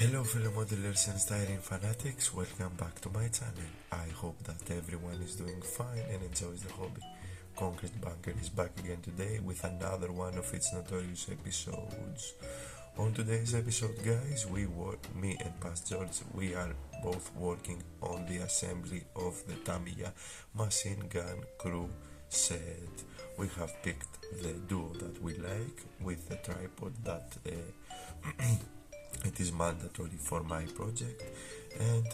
Hello fellow modelers and styling fanatics, welcome back to my channel. I hope that everyone is doing fine and enjoys the hobby. Concrete Bunker is back again today with another one of its notorious episodes. On today's episode guys, me and Past George, we are both working on the assembly of the Tamiya machine gun crew set. We have picked the duo that we like with the tripod that it is mandatory for my project, and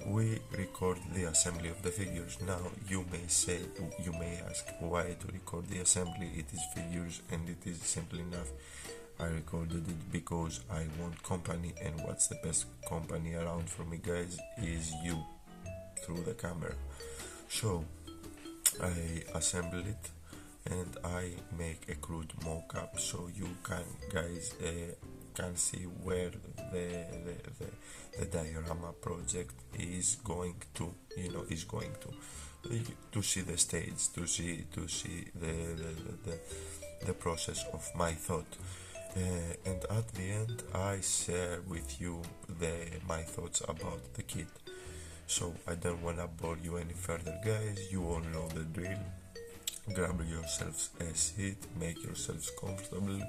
we record the assembly of the figures. Now you may ask why to record the assembly. It is figures and it is simple enough. I recorded it because I want company, and what's the best company around for me guys is you through the camera. So I assemble it and I make a crude mock-up so you can guys can see where the diorama project is going to, to see the stage, to see the process of my thought, and at the end I share with you my thoughts about the kit. So I don't wanna bore you any further guys, you all know the drill. Grab yourselves a seat, make yourselves comfortable,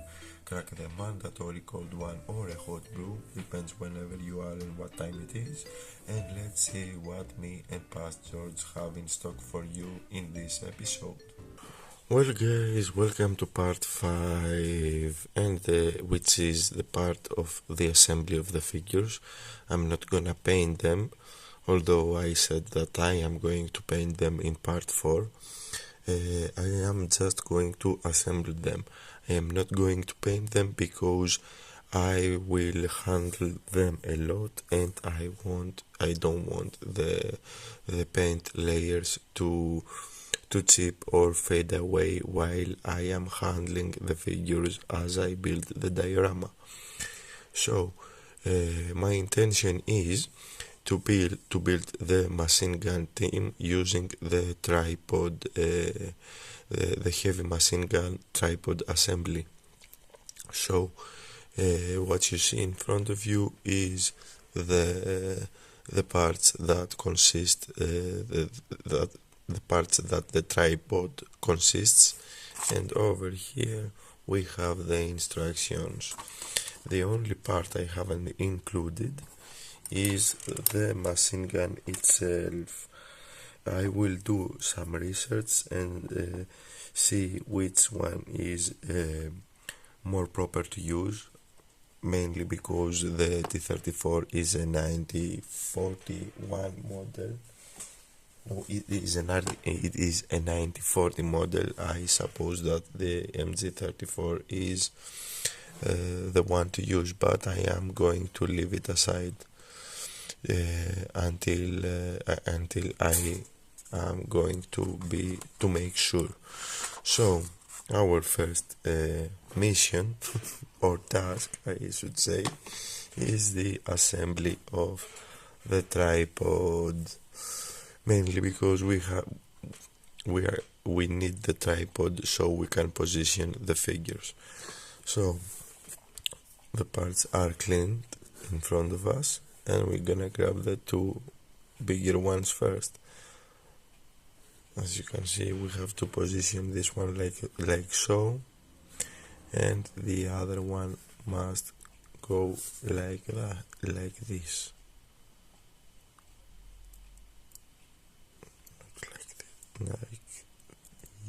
crack the mandatory cold one or a hot brew, depends whenever you are and what time it is, and let's see what me and Past George have in stock for you in this episode. Well guys, welcome to part 5, and which is the part of the assembly of the figures. I'm not gonna paint them, although I said that I am going to paint them in part 4. I am just going to assemble them. I am not going to paint them because I will handle them a lot, and I don't want the paint layers to chip or fade away while I am handling the figures as I build the diorama. So my intention is to build the machine gun team using the tripod, the heavy machine gun tripod assembly. So what you see in front of you is the parts that consist the parts that the tripod consists, and over here we have the instructions. The only part I haven't included is the machine gun itself. I will do some research and see which one is more proper to use, mainly because the T-34 is a 9041 model. No, it is a 9040 model. I suppose that the MG34 is the one to use, but I am going to leave it aside until I am going to make sure. So our first mission or task, I should say, is the assembly of the tripod, mainly because we need the tripod so we can position the figures. So the parts are cleaned in front of us, and we're gonna grab the two bigger ones first. As you can see, we have to position this one like so, and the other one must go like that, like this.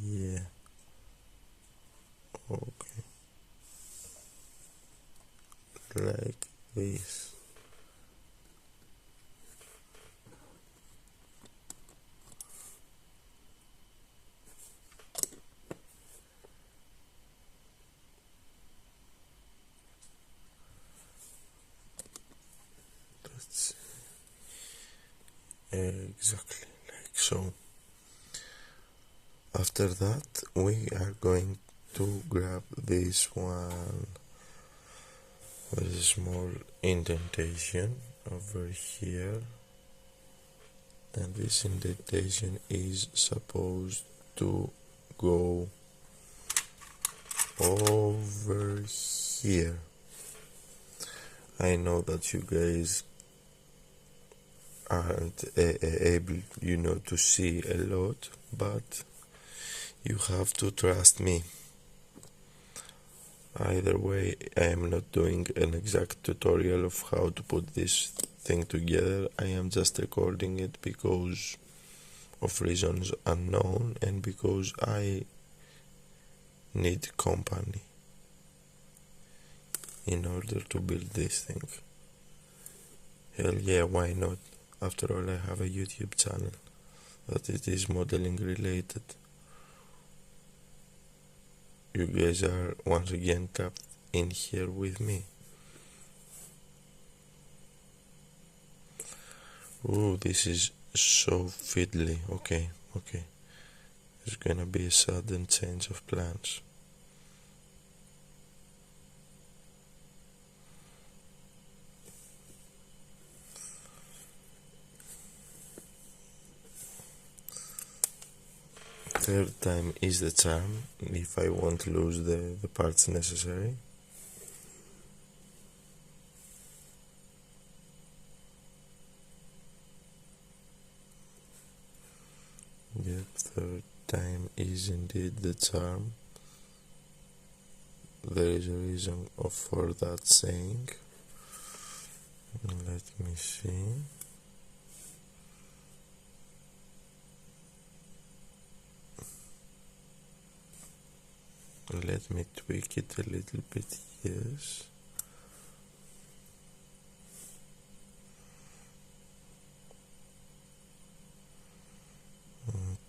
Yeah, okay, like this. That's exactly like so. After that, we are going to grab this one with a small indentation over here, and this indentation is supposed to go over here. I know that you guys aren't able, to see a lot, but you have to trust me. Either way, I am not doing an exact tutorial of how to put this thing together. I am just recording it because of reasons unknown and because I need company in order to build this thing. Hell yeah, why not? After all, I have a YouTube channel that it is modeling related. You guys are once again trapped in here with me. Ooh, this is so fiddly. Okay. There's gonna be a sudden change of plans. Third time is the charm, if I won't lose the parts necessary. Yep, third time is indeed the charm. There is a reason for that saying. Let me see. Let me tweak it a little bit, yes.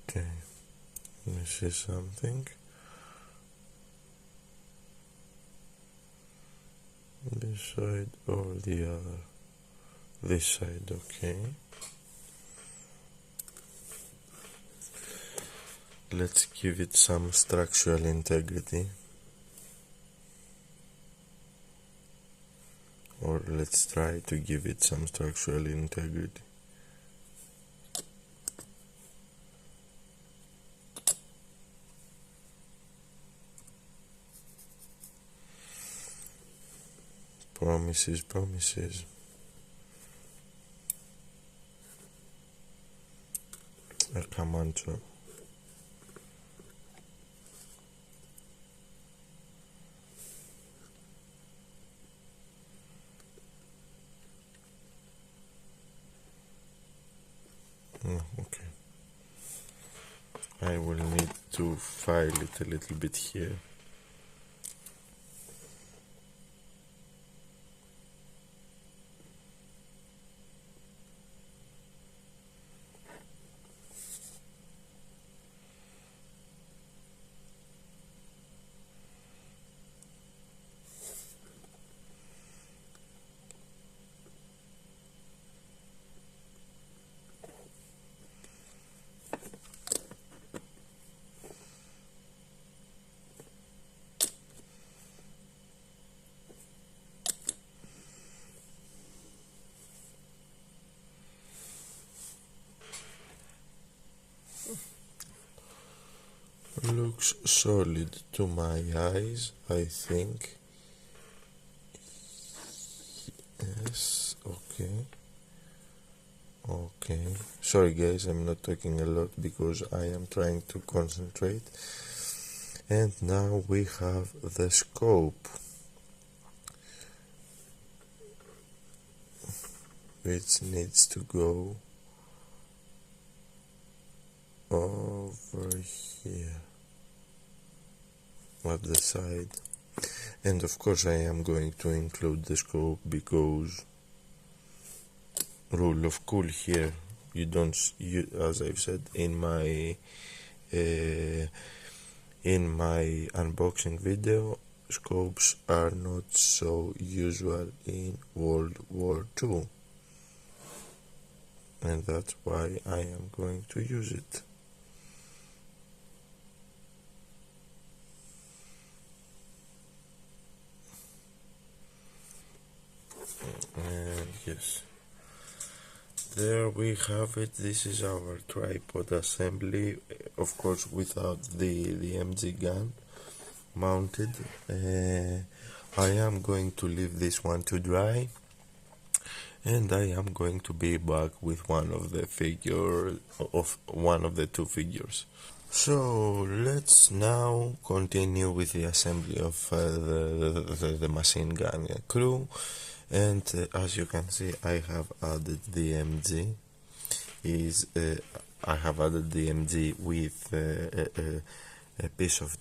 Okay, let me see something. This side or the other? This side, okay. Let's give it some structural integrity. Or let's try to give it some structural integrity. Promises. Come on, Joe. Okay. I will need to file it a little bit here. Looks solid to my eyes, I think. Yes, okay. Sorry guys, I'm not talking a lot because I am trying to concentrate. And now we have the scope, which needs to go over here at the side. And of course I am going to include the scope because rule of cool here, you don't, as I've said in my unboxing video, scopes are not so usual in World War II, and that's why I am going to use it. And yes, there we have it. This is our tripod assembly, of course without the MG gun mounted. I am going to leave this one to dry, and I am going to be back with one of the two figures. So let's now continue with the assembly of the machine gun crew, and as you can see, I have added the MG. I have added the MG with a piece of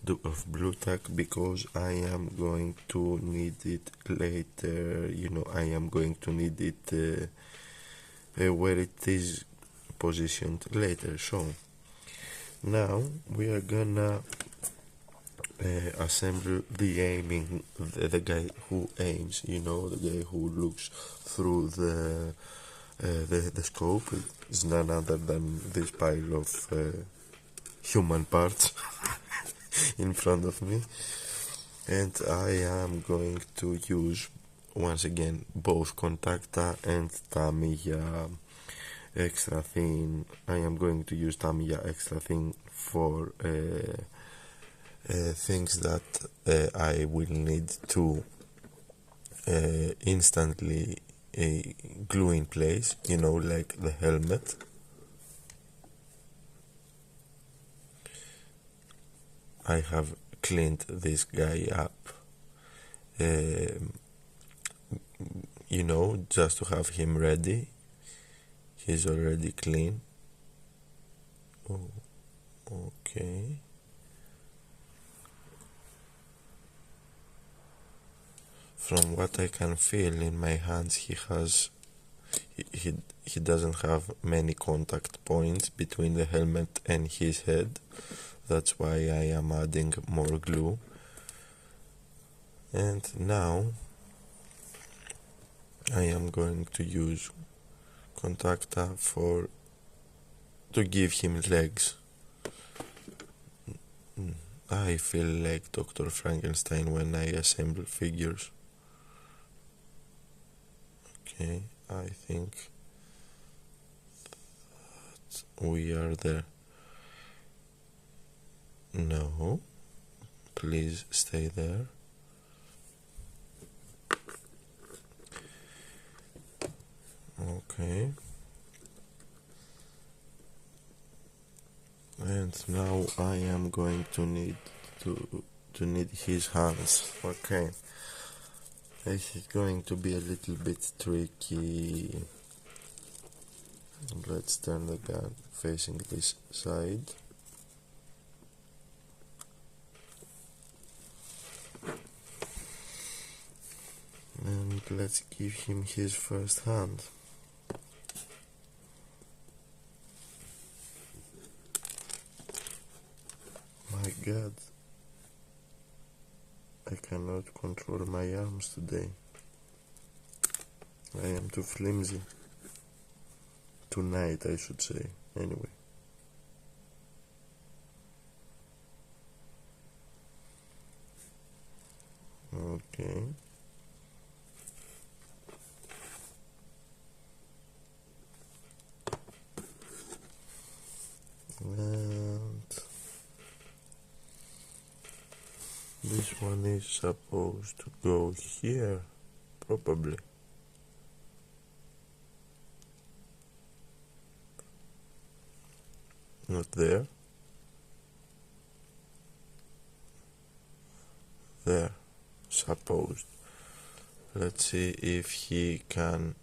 blue tack because I am going to need it later. I am going to need it where it is positioned later. So now we are gonna assemble the aiming, the guy who aims, the guy who looks through the scope. Is none other than this pile of human parts in front of me, and I am going to use once again both contacta and tamiya extra thin. I am going to use tamiya extra thin for things that I will need to instantly glue in place, like the helmet. I have cleaned this guy up, just to have him ready. He's already clean. Oh, okay. From what I can feel in my hands, he doesn't have many contact points between the helmet and his head. That's why I am adding more glue. And now I am going to use contacta to give him legs. I feel like Dr. Frankenstein when I assemble figures. Okay, I think that we are there. No, please stay there. Okay. And now I am going to need his hands. Okay. This is going to be a little bit tricky. Let's turn the gun facing this side. And let's give him his first hand. My God, I cannot control my arms today. I am too flimsy. Tonight, I should say. Anyway. Okay. And this one is supposed to go here, probably. Not there. There, supposed. Let's see if he can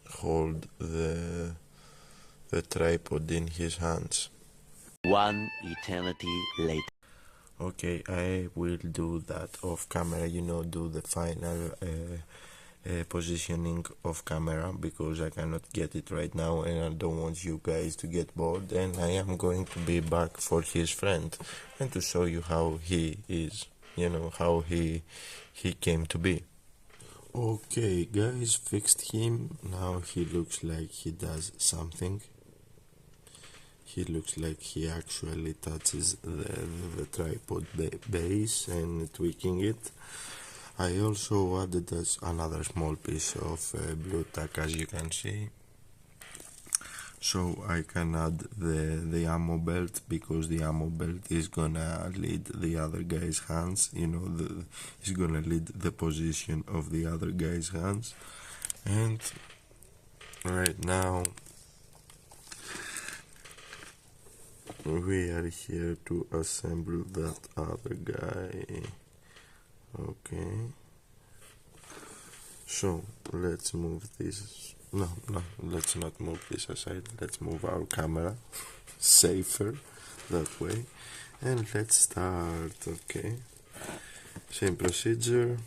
hold the tripod in his hands. One eternity later. Okay, I will do that off camera, do the final positioning off camera, because I cannot get it right now and I don't want you guys to get bored, and I am going to be back for his friend and to show you how he is, how he came to be. Okay guys, fixed him. Now he looks like he does something. He looks like he actually touches the tripod base and tweaking it. I also added another small piece of blue tack, as you can see. So I can add the ammo belt, because the ammo belt is gonna lead the other guy's hands, is gonna lead the position of the other guy's hands. And right now we are here to assemble that other guy. Okay, so let's move this. No, let's not move this aside. Let's move our camera safer that way, and let's start. Okay, same procedure.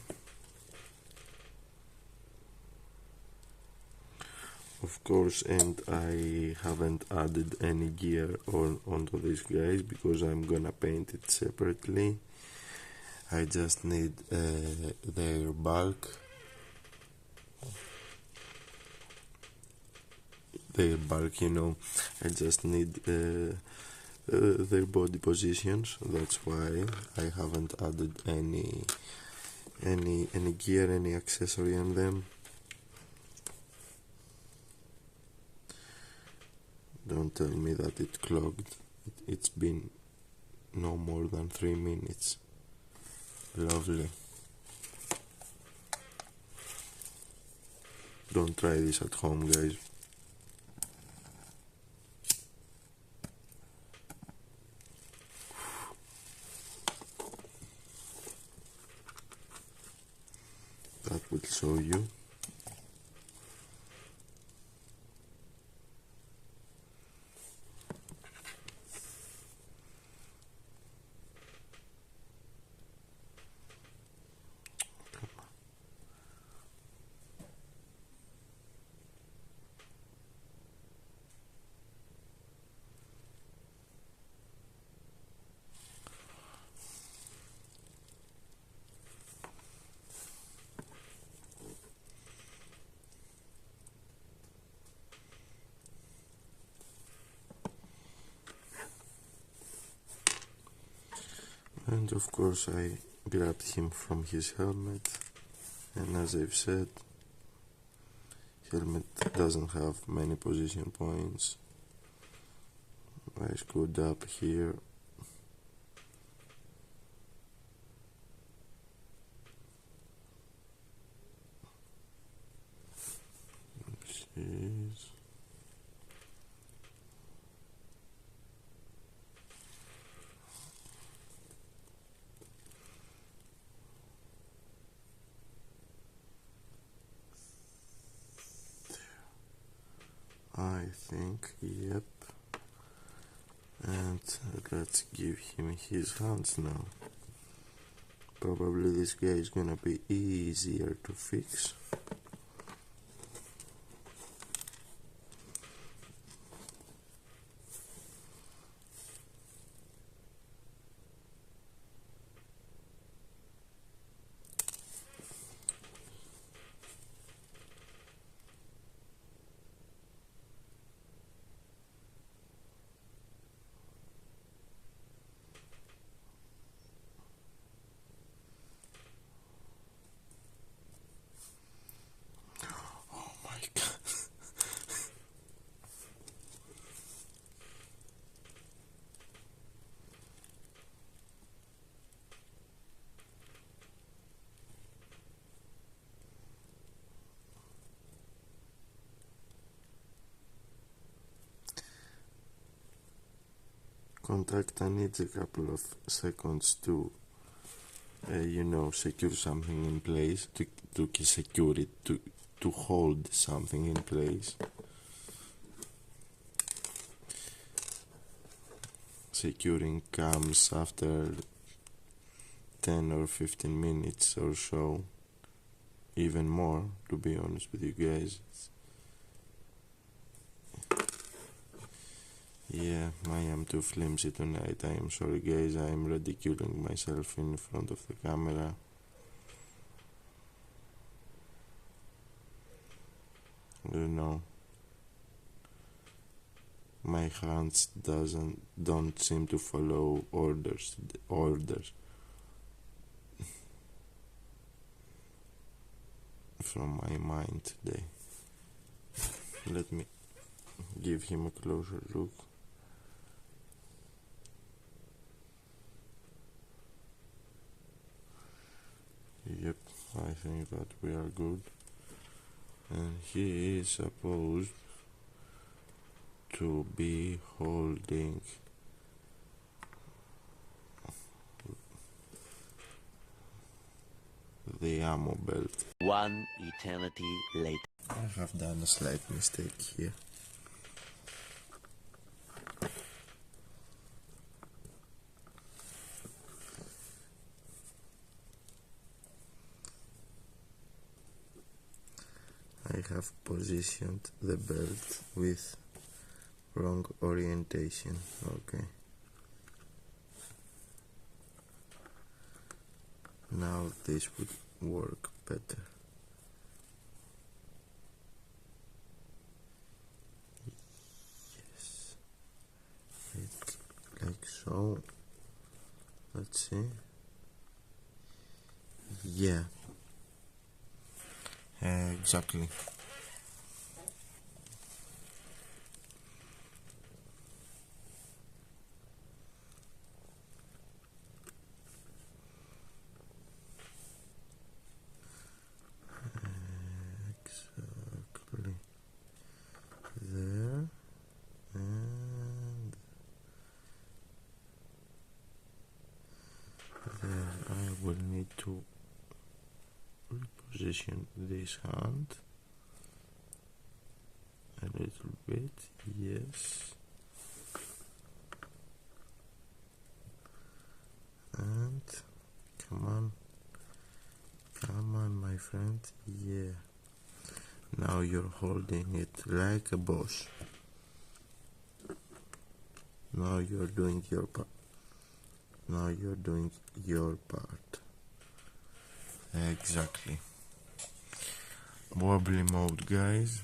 Of course, and I haven't added any gear onto these guys because I'm gonna paint it separately. I just need their bulk, I just need their body positions. That's why I haven't added any gear, any accessory on them. Don't tell me that it clogged. It's been no more than 3 minutes. Lovely. Don't try this at home, guys. That will show you. And of course I grabbed him from his helmet, and as I've said, helmet doesn't have many position points. I screwed up here. Oopsies. I think, yep. And let's give him his hands now. Probably this guy is gonna be easier to fix. Contractor needs a couple of seconds to, secure something in place, to secure it, to hold something in place. Securing comes after 10 or 15 minutes or so, even more, to be honest with you guys. Yeah, I am too flimsy tonight. I am sorry, guys. I am ridiculing myself in front of the camera. My hands don't seem to follow orders from my mind today. Let me give him a closer look. Yep, I think that we are good. And he is supposed to be holding the ammo belt. One eternity later. I have done a slight mistake here. I have positioned the belt with wrong orientation. Okay. Now this would work better. Yes. It's like so. Let's see. Yeah. Exactly. Exactly there, and there. I will need to reposition this hand a little bit. Yes. And come on my friend. Yeah, now you're holding it like a boss. Now you're doing your part. Now you're doing your part. Exactly. Wobbly mode, guys.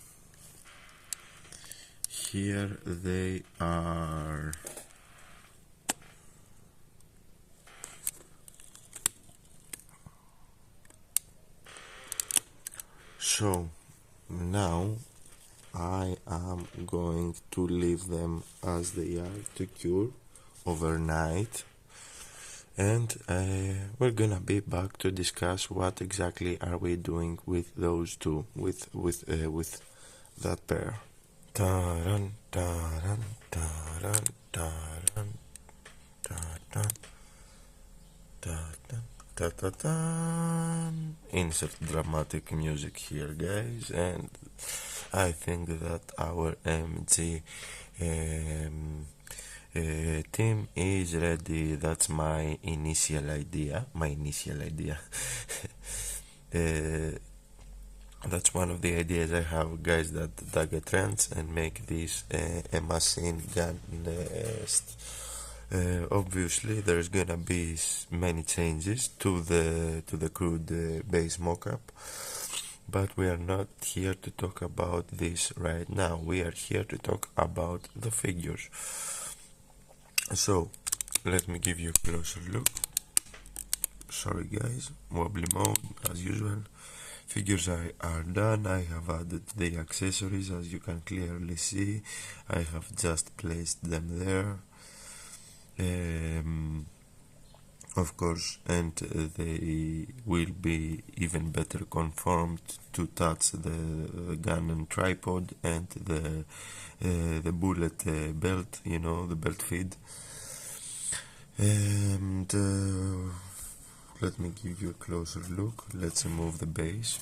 Here they are. So now I am going to leave them as they are to cure overnight, and we're gonna be back to discuss what exactly are we doing with those two, with that pair. Ta-ran, ta-ran, ta-ran, ta-ran, ta-ran, ta-ran. Ta-ta-ta. Insert dramatic music here, guys, and I think that our MG team is ready. That's my initial idea. That's one of the ideas I have, guys, that dug a trench and make this a machine gun nest. Obviously there's gonna be many changes to the crude base mockup, but we are not here to talk about this right now. We are here to talk about the figures. So let me give you a closer look. Sorry guys, wobbly mode as usual. Figures are done. I have added the accessories, as you can clearly see. I have just placed them there. Of course, and they will be even better conformed to touch the gun and tripod and the bullet belt, you know, the belt feed. And let me give you a closer look. Let's remove the base.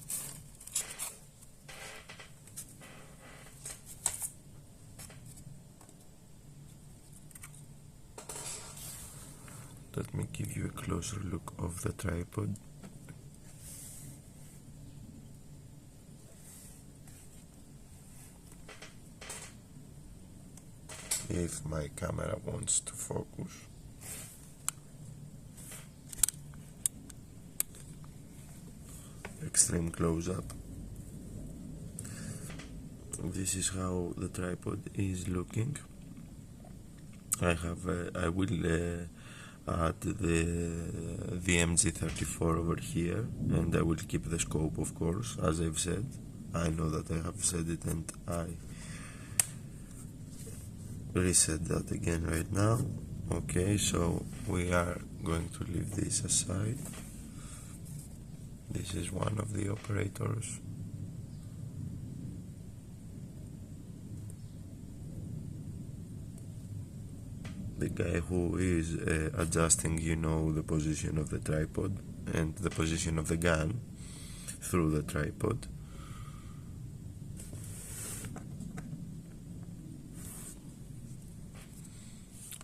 Let me give you a closer look of the tripod. If my camera wants to focus. Extreme close-up. This is how the tripod is looking. I will add the MG34 over here, and I will keep the scope, of course, as I've said. I know that I have said it, and I reset that again right now. Okay, so we are going to leave this aside. This is one of the operators. The guy who is adjusting, the position of the tripod and the position of the gun through the tripod.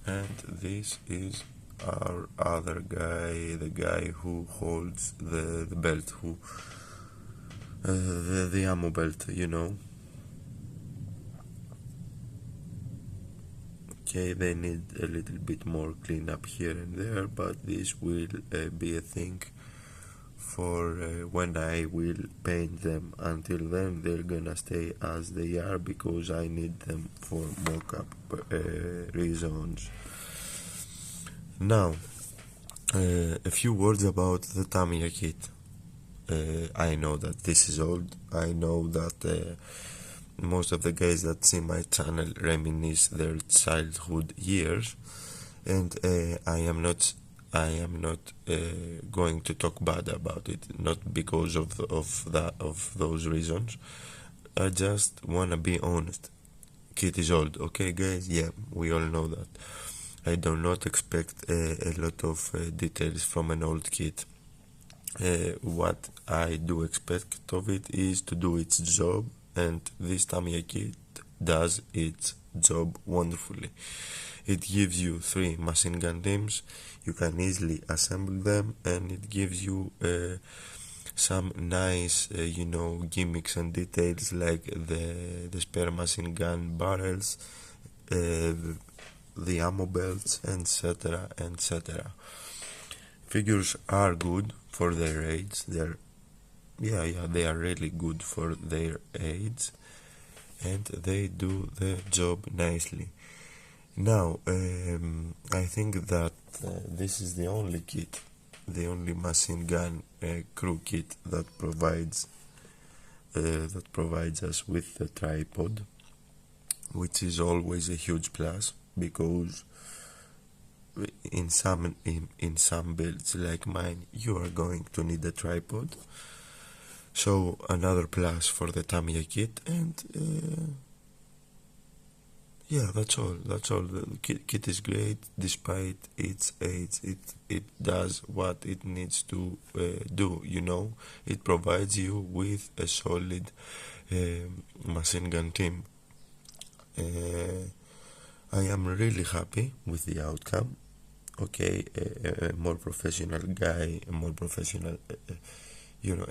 And this is our other guy, the guy who holds the belt, the ammo belt, Okay, they need a little bit more cleanup here and there, but this will be a thing for when I will paint them. Until then, they're gonna stay as they are because I need them for mock-up reasons. Now, a few words about the Tamiya kit. I know that this is old. I know that most of the guys that see my channel reminisce their childhood years, and I am not going to talk bad about it, not because of those reasons. I just wanna be honest. Kit is old, okay, guys? Yeah, we all know that. I do not expect a lot of details from an old kit. What I do expect of it is to do its job, and this Tamiya kit does its job wonderfully. It gives you 3 machine gun teams, you can easily assemble them, and it gives you some nice gimmicks and details like the spare machine gun barrels, the ammo belts, etc. etc. Figures are good for their age. They are really good for their age, and they do the job nicely. Now, I think that this is the only kit, the only machine gun crew kit that provides us with the tripod, which is always a huge plus, because in some builds like mine you are going to need a tripod. So another plus for the Tamiya kit, and that's all. The kit is great despite its age. It does what it needs to do. It provides you with a solid machine gun team. I am really happy with the outcome. Okay, a more professional guy, a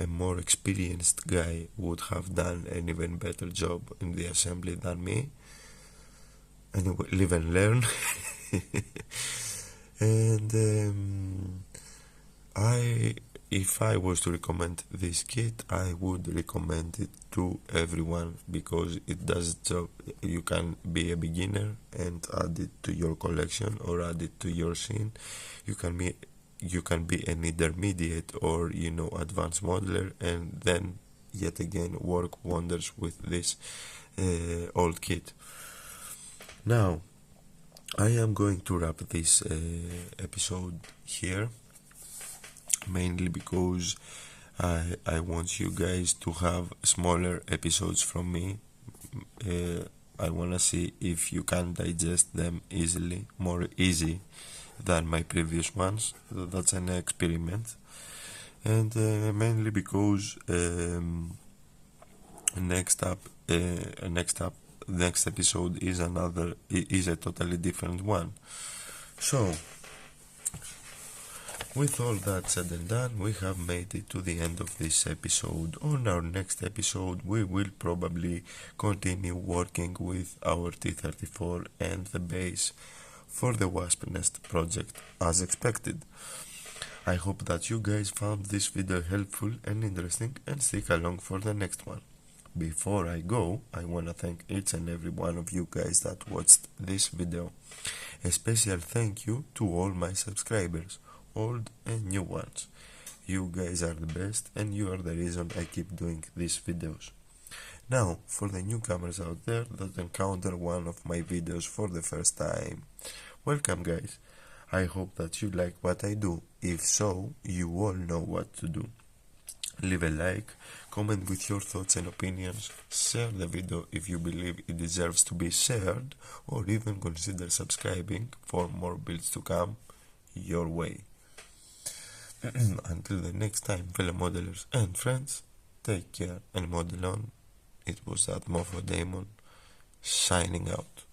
more experienced guy would have done an even better job in the assembly than me. Anyway, live and learn. And if I was to recommend this kit, I would recommend it to everyone because it does the job. You can be a beginner and add it to your collection or add it to your scene. You can be an intermediate or advanced modeler, and then yet again work wonders with this old kit. Now, I am going to wrap this episode here, mainly because I want you guys to have smaller episodes from me. I want to see if you can digest them easily, more easy than my previous ones. That's an experiment. And mainly because next episode is a totally different one. So, with all that said and done, we have made it to the end of this episode. On our next episode, we will probably continue working with our T-34 and the base for the Wasp Nest project as expected. I hope that you guys found this video helpful and interesting, and stick along for the next one. Before I go, I wanna thank each and every one of you guys that watched this video. A special thank you to all my subscribers, old and new ones. You guys are the best, and you are the reason I keep doing these videos. Now, for the newcomers out there that encounter one of my videos for the first time, welcome guys. I hope that you like what I do. If so, you all know what to do. Leave a like, comment with your thoughts and opinions, share the video if you believe it deserves to be shared, or even consider subscribing for more builds to come your way. Until the next time, fellow modelers and friends, take care and model on. It was that Morpho Demon, signing out.